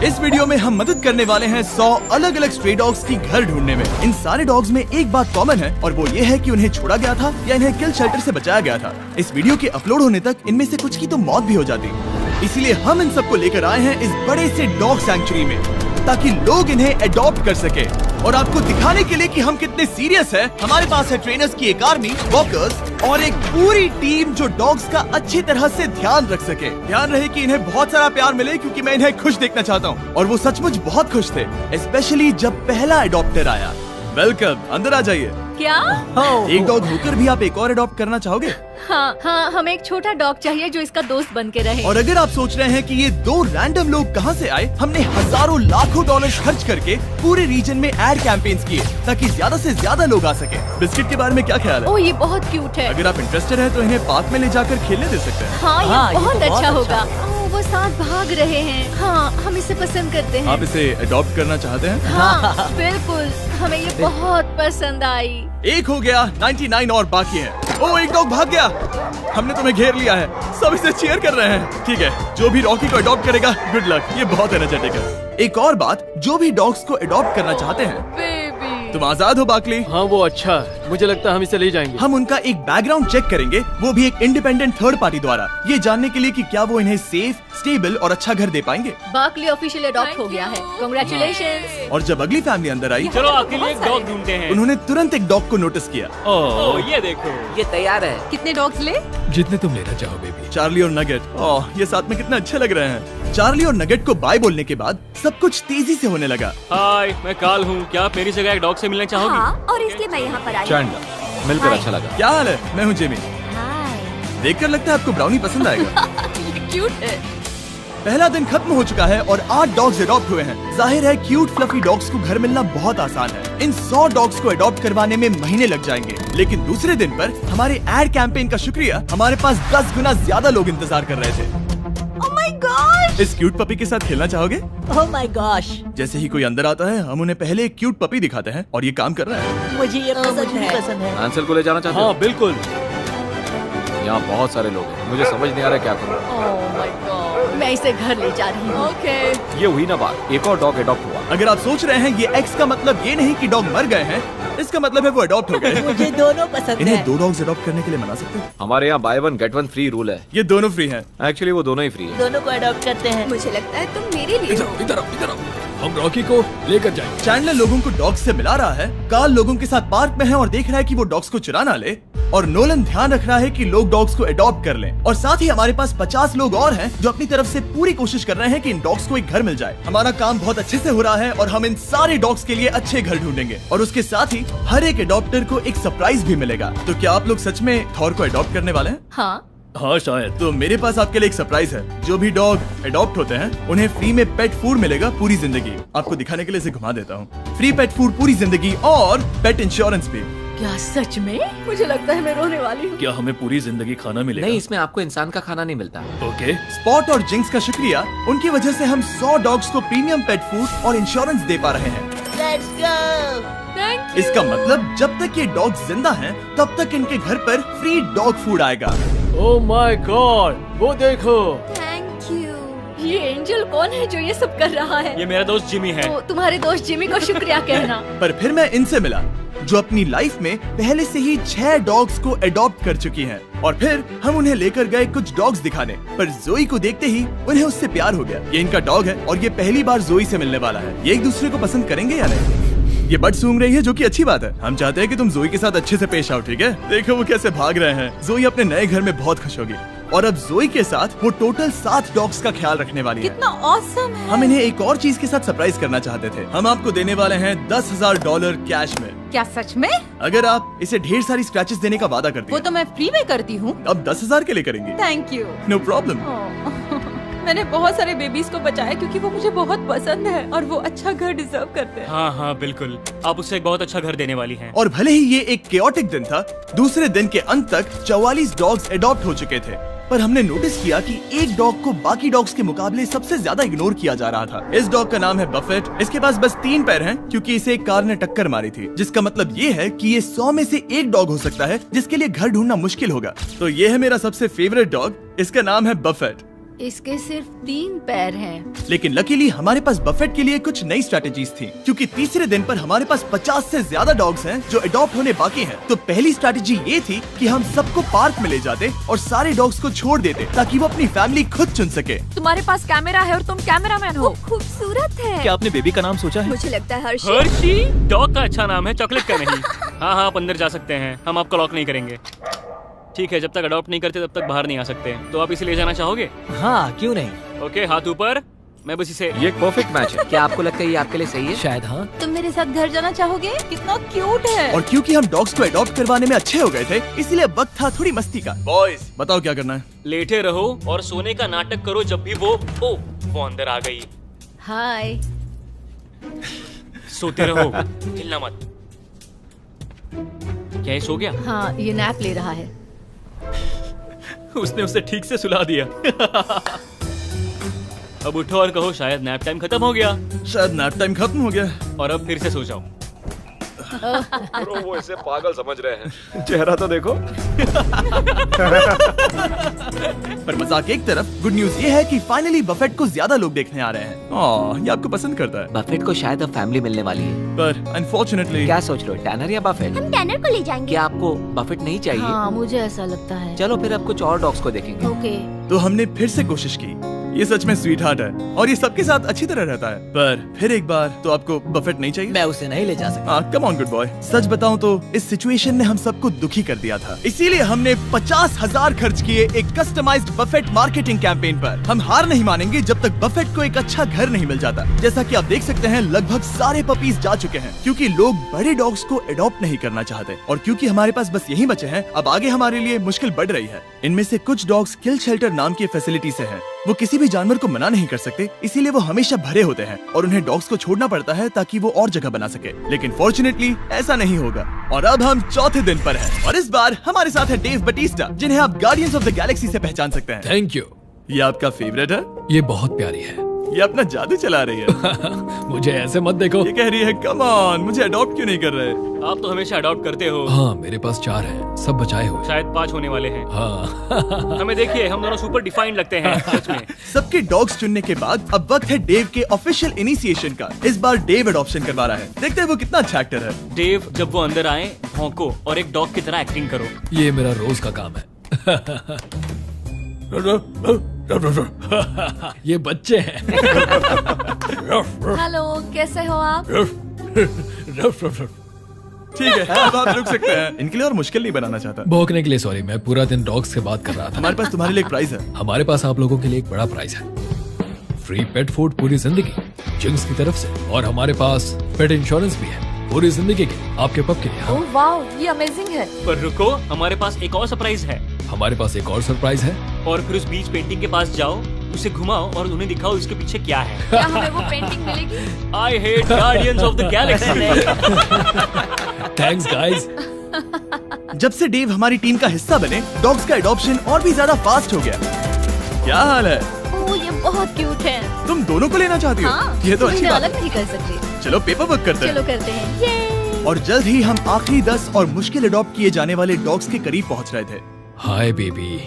इस वीडियो में हम मदद करने वाले हैं 100 अलग अलग स्ट्रे डॉग्स की घर ढूंढने में। इन सारे डॉग्स में एक बात कॉमन है और वो ये है कि उन्हें छोड़ा गया था या इन्हें किल शेल्टर से बचाया गया था। इस वीडियो के अपलोड होने तक इनमें से कुछ की तो मौत भी हो जाती, इसीलिए हम इन सबको लेकर आए हैं इस बड़े से डॉग सैंक्चुरी में, ताकि लोग इन्हें अडॉप्ट कर सके। और आपको दिखाने के लिए कि हम कितने सीरियस हैं, हमारे पास है ट्रेनर्स की एक आर्मी, वॉकर्स और एक पूरी टीम जो डॉग्स का अच्छी तरह से ध्यान रख सके। ध्यान रहे कि इन्हें बहुत सारा प्यार मिले, क्योंकि मैं इन्हें खुश देखना चाहता हूँ। और वो सचमुच बहुत खुश थे, स्पेशली जब पहला अडॉप्टर आया। वेलकम, अंदर आ जाइए। क्या? एक डॉग होकर भी आप एक और अडॉप्ट करना चाहोगे? हाँ, हमें एक छोटा डॉग चाहिए जो इसका दोस्त बन के रहे। और अगर आप सोच रहे हैं कि ये दो रैंडम लोग कहाँ से आए, हमने हजारों लाखों डॉलर खर्च करके पूरे रीजन में एड कैंपेन्स किए ताकि ज्यादा से ज्यादा लोग आ सके। बिस्किट के बारे में क्या ख्याल है? ओह, ये बहुत क्यूट है। अगर आप इंटरेस्टेड हैं तो इन्हें पार्क में ले जाकर खेलने दे सकते हैं। हाँ, ये बहुत अच्छा होगा। वो साथ भाग रहे हैं। हाँ, हम इसे पसंद करते हैं। आप इसे अडॉप्ट करना चाहते हैं? हाँ, बिल्कुल, हमें ये बहुत पसंद आई। एक हो गया, 99 और बाकी है। ओह, एक डॉग भाग गया। हमने तुम्हें घेर लिया है, सब इसे चीयर कर रहे हैं। ठीक है, जो भी रॉकी को अडॉप्ट करेगा, गुड लक, ये बहुत एनर्जेटिक है। एक और बात, जो भी डॉग्स को अडॉप्ट करना चाहते हैं, तुम आजाद हो बाकली। हाँ, वो अच्छा है, मुझे लगता है हम इसे ले जाएंगे। हम उनका एक बैकग्राउंड चेक करेंगे, वो भी एक इंडिपेंडेंट थर्ड पार्टी द्वारा, ये जानने के लिए कि क्या वो इन्हें सेफ, स्टेबल और अच्छा घर दे पाएंगे। बाकली ऑफिशियल अडॉप्ट हो गया है, कांग्रेचुलेशंस। और जब अगली फैमिली अंदर आई, चलो अकेले एक डॉग ढूंढते हैं। उन्होंने तुरंत एक डॉग को नोटिस किया। ओह, ये देखो, ये तैयार है। कितने डॉग्स ले? जितने तुम लेना चाहो बेबी। चार्ली और नगेट, ओह, ये साथ में कितने अच्छे लग रहे हैं। चार्ली और नगेट को बाय बोलने के बाद सब कुछ तेजी से होने लगा। हाय, मैं काल हूँ। क्या आप मेरी जगह एक डॉग से मिलना चाहोगी? हाँ, और इसलिए मैं यहाँ पर आई। चैंडलर, मिलकर अच्छा लगा। क्या हाल है? मैं हूँ जिमी। देखकर लगता है आपको ब्राउनी पसंद आएगा। ये क्यूट है। पहला दिन खत्म हो चुका है और 8 डॉग्स अडॉप्ट हुए हैं। जाहिर है क्यूट फ्लफी डॉग्स को घर मिलना बहुत आसान है। इन 100 डॉग्स को अडॉप्ट करवाने में महीने लग जाएंगे, लेकिन दूसरे दिन पर हमारे एड कैंपेन का शुक्रिया हमारे पास 10 गुना ज्यादा लोग इंतजार कर रहे थे। Oh my gosh! इस क्यूट पपी के साथ खेलना चाहोगे? Oh my gosh! जैसे ही कोई अंदर आता है, हम उन्हें पहले एक क्यूट पपी दिखाते हैं और ये काम कर रहा है। मुझे ये पसंद है। आंसर को ले जाना चाहते हो? हाँ, बिल्कुल। यहाँ बहुत सारे लोग हैं, मुझे समझ नहीं आ रहा क्या करूँ। ओह माय गॉड, मैं इसे घर ले जा रही हूँ। ओके। ये हुई ना बात, एक और डॉग अडॉप्ट हुआ। अगर आप सोच रहे हैं ये एक्स का मतलब ये नहीं कि डॉग मर गए हैं, इसका मतलब है वो अडॉप्ट हो गए। मुझे दोनों पसंद इन्हें है। 2 डॉग्स अडॉप्ट करने के लिए मना सकते हैं? हमारे यहाँ बाय 1 गेट 1 फ्री रूल है। ये दोनों फ्री हैं। एक्चुअली वो दोनों ही फ्री है। दोनों को अडॉप्ट करते हैं। मुझे लगता है तुम मेरे लिए हो। इधर आओ, हम रॉकी को लेकर जाएंगे। चैंडलर लोगों को डॉग्स से मिला रहा है, कार्ल लोगों के साथ पार्क में है और देख रहा है कि वो डॉग्स को चुरा ना ले, और नोलन ध्यान रख रहा है कि लोग डॉग्स को अडॉप्ट कर लें। और साथ ही हमारे पास 50 लोग और हैं जो अपनी तरफ से पूरी कोशिश कर रहे हैं कि इन डॉग्स को एक घर मिल जाए। हमारा काम बहुत अच्छे से हो रहा है और हम इन सारे डॉग्स के लिए अच्छे घर ढूंढेंगे, और उसके साथ ही हर एक अडॉप्टर को एक सरप्राइज भी मिलेगा। तो क्या आप लोग सच में थॉर को अडॉप्ट करने वाले हैं? हाँ, शायद। तो मेरे पास आपके लिए एक सरप्राइज है। जो भी डॉग अडॉप्ट होते हैं उन्हें फ्री में पेट फूड मिलेगा पूरी जिंदगी। आपको दिखाने के लिए इसे घुमा देता हूँ। फ्री पेट फूड पूरी जिंदगी और पेट इंश्योरेंस भी। क्या सच में? मुझे लगता है मैं रोने वाली हूँ। क्या हमें पूरी जिंदगी खाना मिलेगा? नहीं, इसमें आपको इंसान का खाना नहीं मिलता। ओके। स्पॉट और जिंक्स का शुक्रिया, उनकी वजह से हम 100 डॉग्स को प्रीमियम पेट फूड और इंश्योरेंस दे पा रहे हैं। Let's go! Thank you. इसका मतलब जब तक ये डॉग जिंदा हैं, तब तक इनके घर पर फ्री डॉग फूड आएगा। ओह माय गॉड, वो देखो। Thank you. ये एंजल कौन है जो ये सब कर रहा है? ये मेरा दोस्त जिमी है। तो तुम्हारे दोस्त जिमी को शुक्रिया कहना। पर फिर मैं इनसे मिला जो अपनी लाइफ में पहले से ही 6 डॉग्स को अडॉप्ट कर चुकी हैं। और फिर हम उन्हें लेकर गए कुछ डॉग्स दिखाने, पर जोई को देखते ही उन्हें उससे प्यार हो गया। ये इनका डॉग है और ये पहली बार जोई से मिलने वाला है। ये एक दूसरे को पसंद करेंगे या नहीं? ये बट सूंघ रही है, जो कि अच्छी बात है। हम चाहते हैं कि तुम जोई के साथ अच्छे से पेश आओ, ठीक है? देखो वो कैसे भाग रहे हैं। जोई अपने नए घर में बहुत खुश होगी, और अब जोई के साथ वो टोटल 7 डॉग्स का ख्याल रखने वाली है। कितना ऑसम है। हम इन्हें एक और चीज के साथ सरप्राइज करना चाहते थे। हम आपको देने वाले हैं $10,000 कैश में। क्या सच में? अगर आप इसे ढेर सारी स्क्रैचेस देने का वादा करती वो हैं। तो मैं फ्री में करती हूँ। अब 10,000 के लिए करेंगे? Thank you. No problem. मैंने बहुत सारे बेबीज को बचाया क्योंकि वो मुझे बहुत पसंद है और वो अच्छा घर डिजर्व करते हैं। हाँ हाँ, बिल्कुल। आप उससे एक बहुत अच्छा घर देने वाली हैं। और भले ही ये एक केओटिक दिन था, दूसरे दिन के अंत तक 44 डॉग्स अडॉप्ट हो चुके थे, पर हमने नोटिस किया कि एक डॉग को बाकी डॉग्स के मुकाबले सबसे ज्यादा इग्नोर किया जा रहा था। इस डॉग का नाम है बफेट। इसके पास बस 3 पैर हैं क्योंकि इसे एक कार ने टक्कर मारी थी, जिसका मतलब ये है कि ये 100 में से एक डॉग हो सकता है जिसके लिए घर ढूंढना मुश्किल होगा। तो ये है मेरा सबसे फेवरेट डॉग, इसका नाम है बफेट। इसके सिर्फ 3 पैर हैं। लेकिन लकीली हमारे पास बफेट के लिए कुछ नई स्ट्रैटेजीज थी, क्योंकि तीसरे दिन पर हमारे पास 50 से ज्यादा डॉग्स हैं जो अडॉप्ट होने बाकी हैं। तो पहली स्ट्रैटेजी ये थी कि हम सबको पार्क में ले जाते और सारे डॉग्स को छोड़ देते ताकि वो अपनी फैमिली खुद चुन सके। तुम्हारे पास कैमरा है और तुम कैमरामैन हो। खूबसूरत है। क्या आपने बेबी का नाम सोचा है? मुझे लगता है हर्षी। हर्षी डॉग का अच्छा नाम है, चॉकलेट का नहीं। हाँ हाँ, आप अंदर जा सकते हैं, हम आपको लॉक नहीं करेंगे। ठीक है, जब तक अडॉप्ट नहीं करते तब तक बाहर नहीं आ सकते। तो आप इसे ले जाना चाहोगे? हाँ, क्यों नहीं। ओके, हाथ ऊपर। मैं बस इसे ये एक परफेक्ट मैच है। क्या आपको लगता है ये आपके लिए सही है? शायद हाँ। तुम मेरे साथ घर जाना चाहोगे? कितना क्यूट है। और क्योंकि हम डॉग्स को अडॉप्ट करवाने में अच्छे हो गए थे, इसीलिए वक्त था थोड़ी मस्ती का। बॉयज बताओ क्या करना है? लेटे रहो और सोने का नाटक करो जब भी वो अंदर आ गई। हाय। सोते रहो, हिलना मत। क्या ये सो गया? हाँ, ये नैप ले रहा है। उसने उसे ठीक से सुला दिया। अब उठो और कहो शायद नैप टाइम खत्म हो गया। शायद नैप टाइम खत्म हो गया और अब फिर से सो जाओ। ब्रो, वो इसे पागल समझ रहे हैं। चेहरा तो देखो। पर मजाक एक तरफ, गुड न्यूज ये है कि फाइनली बफेट को ज्यादा लोग देखने आ रहे हैं। ये आपको पसंद करता है। बफेट को शायद अब फैमिली मिलने वाली है। पर अनफॉर्चुनेटली क्या सोच रहे हो, टैनर या बफेट? हम टैनर को ले जाएंगे। क्या आपको बफेट नहीं चाहिए? हाँ, मुझे ऐसा लगता है। चलो फिर अब कुछ और डॉग्स को देखेंगे। ओके। तो हमने फिर से कोशिश की। ये सच में स्वीट हार्ट है और ये सबके साथ अच्छी तरह रहता है। पर फिर एक बार, तो आपको बफेट नहीं चाहिए? मैं उसे नहीं ले जा सकता। Come on good boy. सच बताऊं तो इस सिचुएशन ने हम सबको दुखी कर दिया था, इसीलिए हमने 50,000 खर्च किए एक कस्टमाइज्ड बफेट मार्केटिंग कैंपेन पर। हम हार नहीं मानेंगे जब तक बफेट को एक अच्छा घर नहीं मिल जाता। जैसा कि आप देख सकते हैं, लगभग सारे पपीज जा चुके हैं, क्योंकि लोग बड़े डॉग्स को अडॉप्ट नहीं करना चाहते। और क्योंकि हमारे पास बस यही बचे हैं, अब आगे हमारे लिए मुश्किल बढ़ रही है। इनमें से कुछ डॉग्स किल शेल्टर नाम की फैसिलिटी से हैं। वो किसी भी जानवर को मना नहीं कर सकते, इसीलिए वो हमेशा भरे होते हैं और उन्हें डॉग्स को छोड़ना पड़ता है ताकि वो और जगह बना सके। लेकिन फॉर्चुनेटली ऐसा नहीं होगा। और अब हम चौथे दिन पर हैं और इस बार हमारे साथ है डेव बटिस्टा, जिन्हें आप गार्डियंस ऑफ द गैलेक्सी से पहचान सकते हैं। Thank you. ये आपका फेवरेट है? ये बहुत प्यारी है। ये अपना जादू चला रही है। मुझे ऐसे मत देखो। ये कह रही है कम ऑन, मुझे अडॉप्ट क्यों नहीं कर रहे? आप तो हमेशा अडॉप्ट करते हो। हाँ, मेरे पास 4 हैं, सब बचाए हुए। शायद 5 होने वाले हैं। हाँ। हमें देखिए, हम दोनों सुपर डिफाइंड लगते हैं सच में। सबके डॉग्स चुनने के बाद अब वक्त है डेव के ऑफिशियल इनिशिएशन का। इस बार डेव अडॉप्शन करवा रहा है। देखते हैं वो कितना अच्छा एक्टर है। डेव, जब वो अंदर आए, भौंको और एक डॉग की तरह एक्टिंग करो। ये मेरा रोज का काम है। ये बच्चे हैं। हेलो, कैसे हो आप? ठीक है, अब आप रुक सकते हैं। इनके लिए और मुश्किल नहीं बनाना चाहता। भौंकने के लिए सॉरी, मैं पूरा दिन डॉग्स से बात कर रहा था। हमारे पास तुम्हारे लिए एक प्राइज है। हमारे पास आप लोगों के लिए एक बड़ा प्राइज है। फ्री पेट फूड पूरी जिंदगी जिंक्स की तरफ से, और हमारे पास पेट इंश्योरेंस भी है पूरी जिंदगी के आपके पप के लिए। हाँ। ओह वाओ, ये अमेजिंग है। पर रुको, हमारे पास एक और सरप्राइज है। हमारे पास एक और सरप्राइज है। और फिर उस बीच पेंटिंग के पास जाओ, उसे घुमाओ और उन्हें दिखाओ इसके पीछे क्या है। क्या हमें वो पेंटिंग मिलेगी? I hate guardians of the Galaxy. Thanks guys. जब से डेव हमारी टीम का हिस्सा बने, डॉग्स का एडॉप्शन और भी ज्यादा फास्ट हो गया। क्या हाल है? ओह, ये बहुत क्यूट है। तुम दोनों को लेना चाहती हो? हाँ, ये तो अच्छी इन्हें बात अलग है। नहीं कर सकते। चलो पेपर वर्क करते हैं। चलो करते हैं। ये। और जल्द ही हम आखिरी 10 और मुश्किल अडॉप्ट किए जाने वाले डॉग्स के करीब पहुंच रहे थे। Hi baby.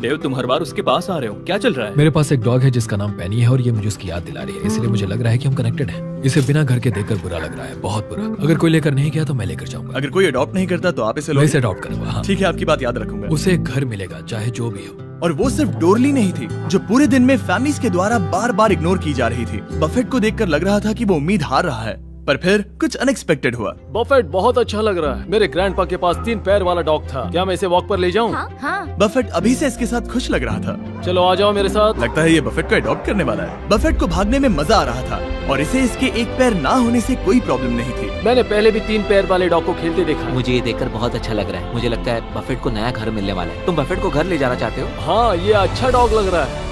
देव, तुम हर बार उसके पास आ रहे हो, क्या चल रहा है? मेरे पास एक डॉग है जिसका नाम पेनी है और ये मुझे उसकी याद दिला रही है, इसलिए मुझे लग रहा है कि हम कनेक्टेड हैं। इसे बिना घर के देखकर बुरा लग रहा है, बहुत बुरा। अगर कोई लेकर नहीं गया तो मैं लेकर जाऊंगा। अगर कोई अडॉप्ट नहीं करता तो आप इसे लो। मैं इसे अडॉप्ट करूंगा। हाँ। ठीक है, आपकी बात याद रखूंगा। उसे एक घर मिलेगा चाहे जो भी हो। और वो सिर्फ डोरली नहीं थी, जो पूरे दिन में फैमिलीज के द्वारा बार बार इग्नोर की जा रही थी। बफेट को देखकर लग रहा था कि वो उम्मीद हार रहा है, पर फिर कुछ अनएक्सपेक्टेड हुआ। बफेट बहुत अच्छा लग रहा है। मेरे ग्रैंडपा के पास 3 पैर वाला डॉग था। क्या मैं इसे वॉक पर ले जाऊं? हाँ। बफेट अभी से इसके साथ खुश लग रहा था। चलो आ जाओ मेरे साथ। लगता है ये बफेट को अडॉप्ट करने वाला है। बफेट को भागने में मजा आ रहा था और इसे इसके एक पैर ना होने से कोई प्रॉब्लम नहीं थी। मैंने पहले भी 3 पैर वाले डॉग को खेलते देखा है। मुझे ये देखकर बहुत अच्छा लग रहा है। मुझे लगता है बफेट को नया घर मिलने वाला है। तुम बफेट को घर ले जाना चाहते हो? हाँ, ये अच्छा डॉग लग रहा है।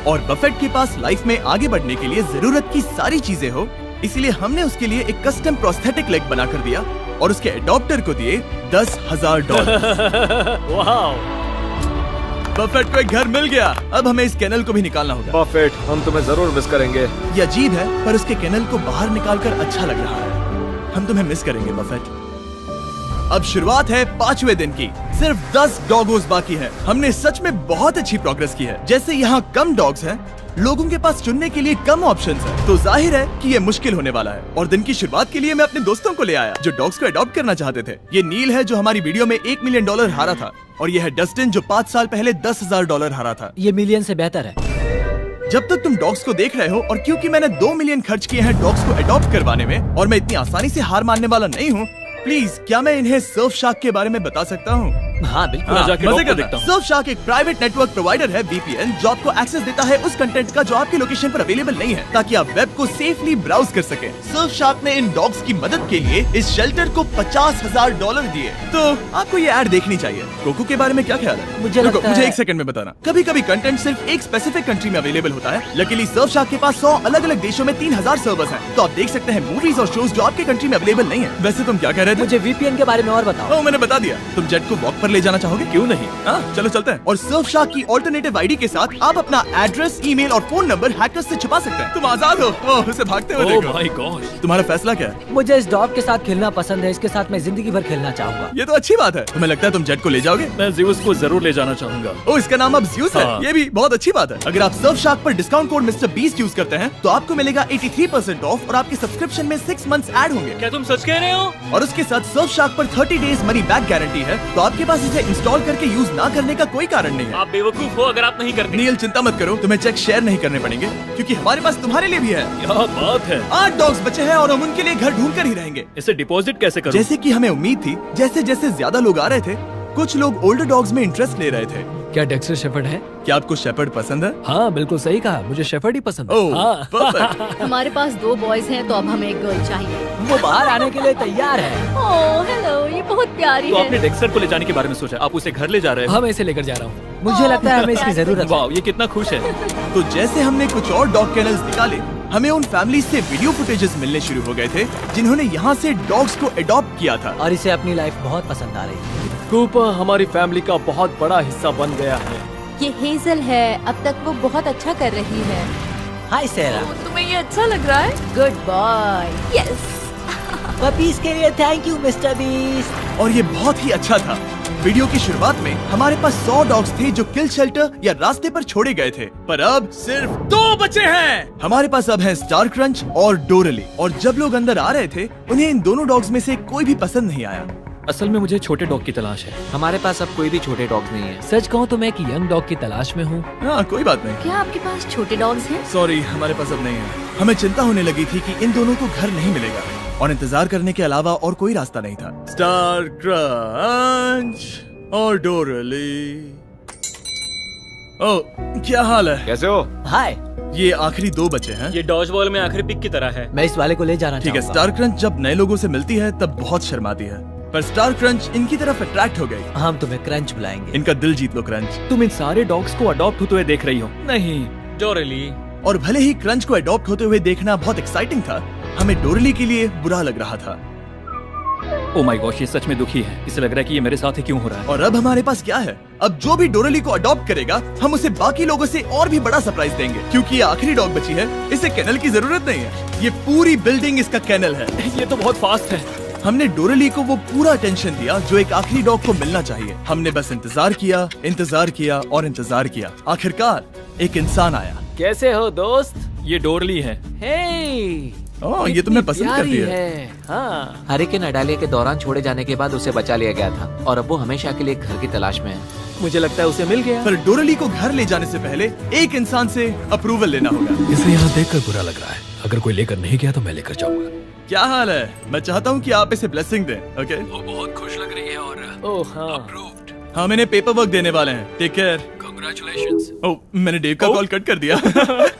और बफेट के पास लाइफ में आगे बढ़ने के लिए जरूरत की सारी चीजें हो, इसलिए हमने उसके लिए एक कस्टम प्रोस्थेटिक लेग बना कर दिया और उसके अडॉप्टर को दिए $10,000। वाह, बफेट को एक घर मिल गया। अब हमें इस केनल को भी निकालना होगा। बफेट, हम तुम्हें जरूर मिस करेंगे। ये अजीब है, पर उसके केनल को बाहर निकालकर अच्छा लग रहा है। हम तुम्हें मिस करेंगे बफेट। अब शुरुआत है 5वें दिन की। सिर्फ 10 डॉगोज बाकी हैं। हमने सच में बहुत अच्छी प्रोग्रेस की है। जैसे यहाँ कम डॉग्स हैं, लोगों के पास चुनने के लिए कम ऑप्शंस हैं, तो जाहिर है कि ये मुश्किल होने वाला है। और दिन की शुरुआत के लिए मैं अपने दोस्तों को ले आया जो डॉग्स को अडॉप्ट करना चाहते थे। ये नील है जो हमारी वीडियो में $1 मिलियन हारा था, और ये है डस्टिन जो 5 साल पहले $10,000 हारा था। ये मिलियन से बेहतर है। जब तक तुम डॉग्स को देख रहे हो, और क्योंकि मैंने 2 मिलियन खर्च किए हैं डॉग्स को अडॉप्ट करवाने में, और मैं इतनी आसानी से हार मानने वाला नहीं हूँ, प्लीज क्या मैं इन्हें सर्फ शार्क के बारे में बता सकता हूँ? हाँ बिल्कुल। मजे का देखता हूँ। सर्फ शार्क एक प्राइवेट नेटवर्क प्रोवाइडर है, VPN, जो आपको एक्सेस देता है उस कंटेंट का जो आपके लोकेशन पर अवेलेबल नहीं है, ताकि आप वेब को सेफली ब्राउज कर सकें। सर्फ शार्क ने इन डॉग्स की मदद के लिए इस शेल्टर को $50,000 दिए। तो आपको ये ऐड देखनी चाहिए। कोको के बारे में क्या ख्याल है? मुझे लगता मुझे है- 1 सेकंड में बताना। कभी कभी कंटेंट सिर्फ एक स्पेसिफिक कंट्री में अवेलेबल होता है। लकीली सर्फ शार्क के पास 100 अलग अलग देशों में 3000 सर्वर्स हैं, तो आप देख सकते हैं मूवीज और शोज जो आपके कंट्री में अवेलेबल नहीं है। वैसे तुम क्या कह रहे थे? मुझे VPN के बारे में और बताओ। मैंने बता दिया। तुम जेट को वॉक पर ले जाना चाहोगे? क्यों नहीं? हाँ, चलो चलते हैं। और सर्फ शार्क की ऑल्टरनेटिव आईडी के साथ आप अपना एड्रेस, ईमेल और फोन नंबर हैकर्स से छुपा सकते हैं। तुम आजाद हो। ओह, उसे भागते हुए ओह देखो। My God. तुम्हारा फैसला क्या है? मुझे इस डॉग के साथ खेलना पसंद है। इसके साथ मैं जिंदगी भर खेलना चाहूंगा। ये तो अच्छी बात है। तुम्हें लगता है तुम जेट को ले जाओगे? मैं ज़्यूस को जरूर ले जाना चाहूंगा। ओ, इसका नाम अब ज़्यूस है। हाँ। ये भी बहुत अच्छी बात है। अगर आप सर्फ शार्क पर discount code mister beast use करते हैं, तो आपको मिलेगा 83% ऑफ, और आपके सब्सक्रिप्शन में 6 मंथ्स ऐड होंगे। क्या तुम सच कह रहे हो? और उसके साथ सर्फ शार्क पर 30 डेज मनी बैक गारंटी है, तो आपके पास इसे इंस्टॉल करके यूज ना करने का कोई कारण नहीं है। आप बेवकूफ हो अगर आप नहीं करते। नील, चिंता मत करो, तुम्हें चेक शेयर नहीं करने पड़ेंगे, क्योंकि हमारे पास तुम्हारे लिए भी है। क्या बात है। 8 डॉग्स बचे हैं और हम उनके लिए घर ढूंढ कर ही रहेंगे। इसे डिपॉजिट कैसे करूं? जैसे कि हमें उम्मीद थी, जैसे जैसे ज्यादा लोग आ रहे थे, कुछ लोग ओल्डर डॉग्स में इंटरेस्ट ले रहे थे। क्या डेक्स्टर शेफर्ड है? क्या आपको शेपर्ड पसंद है? हाँ बिल्कुल सही कहा, मुझे शेफर्ड ही पसंद है। ओह, हाँ। perfect। हमारे पास 2 बॉयज हैं, तो अब हमें एक गर्ल चाहिए। वो बाहर आने के लिए तैयार है। ओह हेलो, ये बहुत प्यारी तो आपने है। डेक्स्टर को ले जाने के बारे में सोचा? आप उसे घर ले जा रहे हो? हाँ मैं इसे लेकर जा रहा हूँ। मुझे लगता है हमें इसकी जरूरत है। वाह, ये कितना खुश है। तो जैसे हमने कुछ और डॉग कैनल्स निकाले, हमें उन फैमिलीज से वीडियो फुटेजेस मिलने शुरू हो गए थे जिन्होंने यहाँ से डॉग्स को अडॉप्ट किया था। और इसे अपनी लाइफ बहुत पसंद आ रही है। कूपर हमारी फैमिली का बहुत बड़ा हिस्सा बन गया है। ये हेजल है, अब तक वो बहुत अच्छा कर रही है। हाय सेरा। तुम्हें ये अच्छा लग रहा है? Good boy. यस। पपीज के लिए थैंक यू मिस्टर बीस्ट। और ये बहुत ही अच्छा था। वीडियो की शुरुआत में हमारे पास 100 डॉग्स थे जो किल शेल्टर या रास्ते पर छोड़े गए थे, पर अब सिर्फ 2 बचे हैं। हमारे पास अब है स्टार क्रंच और डोरली, और जब लोग अंदर आ रहे थे, उन्हें इन दोनों डॉग्स में से कोई भी पसंद नहीं आया। असल में मुझे छोटे डॉग की तलाश है। हमारे पास अब कोई भी छोटे डॉग्स नहीं है। सच कहूँ तो मैं एक यंग डॉग की तलाश में हूँ। हाँ, कोई बात नहीं। क्या आपके पास छोटे डॉग्स हैं? सॉरी, हमारे पास अब नहीं है। हमें चिंता होने लगी थी कि इन दोनों को घर नहीं मिलेगा, और इंतजार करने के अलावा और कोई रास्ता नहीं था। स्टार क्रंच और डोरली। ओह, क्या हाल है? कैसे हो? हाय। ये आखिरी 2 बचे हैं। ये डॉज बॉल में आखिरी पिक की तरह है। मैं इस वाले को ले जाना ठीक है। चाहूंगा। स्टार क्रंच जब नए लोगों से मिलती है तब बहुत शर्माती है, पर स्टार क्रंच इनकी तरफ अट्रैक्ट हो गई। हम तुम्हें क्रंच बुलाएंगे। इनका दिल जीत लो क्रंच। तुम इन सारे डॉग्स को अडॉप्ट होते हुए देख रही हो? नहीं। डोरली। और भले ही क्रंच को अडॉप्ट होते हुए देखना बहुत एक्साइटिंग था, हमें डोरली के लिए बुरा लग रहा था। ओ माय गॉश, ये सच में दुखी है। इसे लग रहा है कि ये मेरे साथ ही क्यों हो रहा है। और अब हमारे पास क्या है? अब जो भी डोरली को अडॉप्ट करेगा, हम उसे बाकी लोगों से और भी बड़ा सरप्राइज देंगे, क्योंकि ये आखिरी डॉग बची है। इसे केनल की जरूरत नहीं है। ये पूरी बिल्डिंग इसका केनल है। ये तो बहुत फास्ट है। हमने डोरली को वो पूरा अटेंशन दिया जो एक आखिरी डॉग को मिलना चाहिए। हमने बस इंतजार किया, इंतजार किया और इंतजार किया। आखिरकार एक इंसान आया। कैसे हो दोस्त? ये डोरली है। हे ओह, ये तुम्हें पसंद करती है। हाँ। हरिकेन अडालिया के दौरान छोड़े जाने के बाद उसे बचा लिया गया था, और अब वो हमेशा के लिए घर की तलाश में है। मुझे लगता है उसे मिल गया। पर डोरली को घर ले जाने से पहले एक इंसान से अप्रूवल लेना होगा। इसे यहाँ देखकर बुरा लग रहा है। अगर कोई लेकर नहीं गया तो मैं लेकर जाऊंगा। क्या हाल है? मैं चाहता हूँ कि आप इसे ब्लेसिंग दें। ओके? वो बहुत खुश लग रही है और ओह हाँ। अप्रूव्ड। हाँ, मैंने पेपर वर्क देने वाले हैं। Take care. कांग्रेचुलेशंस। ओह, मैंने डेव का कॉल कट कर दिया।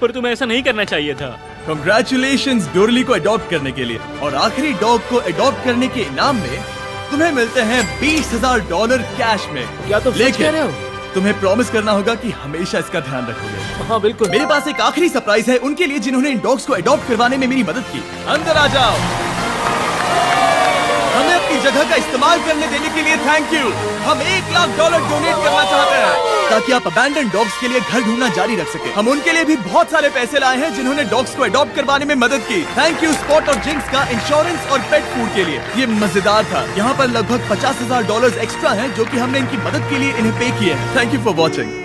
पर तुम्हें ऐसा नहीं करना चाहिए था। कांग्रेचुलेशंस डोरली को अडॉप्ट करने के लिए, और आखिरी डॉग को अडॉप्ट करने के इनाम में तुम्हें मिलते हैं $20,000 कैश में। क्या तुम सच कह रहे हो? तुम्हें प्रॉमिस करना होगा कि हमेशा इसका ध्यान रखोगे। हाँ बिल्कुल। मेरे पास एक आखिरी सरप्राइज है उनके लिए जिन्होंने इन डॉग्स को अडॉप्ट करवाने में मेरी मदद की। अंदर आ जाओ। हमें अपनी जगह का इस्तेमाल करने देने के लिए थैंक यू। हम $1 लाख डोनेट करना चाहते हैं। ताकि आप अबैंडन डॉग्स के लिए घर ढूंढना जारी रख सके। हम उनके लिए भी बहुत सारे पैसे लाए हैं जिन्होंने डॉग्स को अडॉप्ट करवाने में मदद की। थैंक यू स्पॉट और जिंक्स का इंश्योरेंस और पेट फूड के लिए। ये मजेदार था। यहाँ पर लगभग $50,000 एक्स्ट्रा हैं जो कि हमने इनकी मदद के लिए इन्हें पे किए हैं। Thank you for watching.